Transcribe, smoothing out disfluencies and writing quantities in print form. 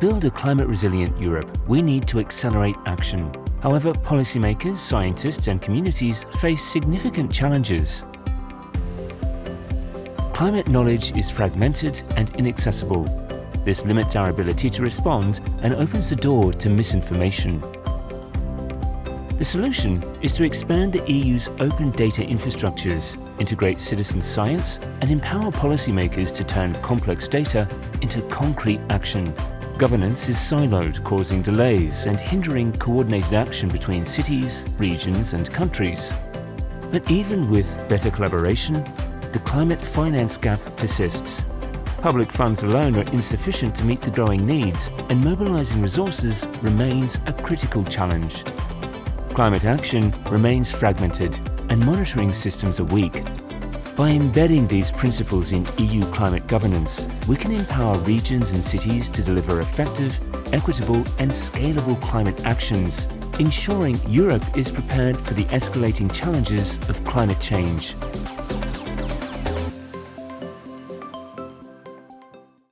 build a climate-resilient Europe, we need to accelerate action. However, policymakers, scientists and communities face significant challenges. Climate knowledge is fragmented and inaccessible. This limits our ability to respond and opens the door to misinformation. The solution is to expand the EU's open data infrastructures, integrate citizen science, and empower policymakers to turn complex data into concrete action. Governance is siloed, causing delays and hindering coordinated action between cities, regions, and countries. But even with better collaboration, the climate finance gap persists. Public funds alone are insufficient to meet the growing needs, and mobilizing resources remains a critical challenge. Climate action remains fragmented, and monitoring systems are weak. By embedding these principles in EU climate governance, we can empower regions and cities to deliver effective, equitable, and scalable climate actions, ensuring Europe is prepared for the escalating challenges of climate change.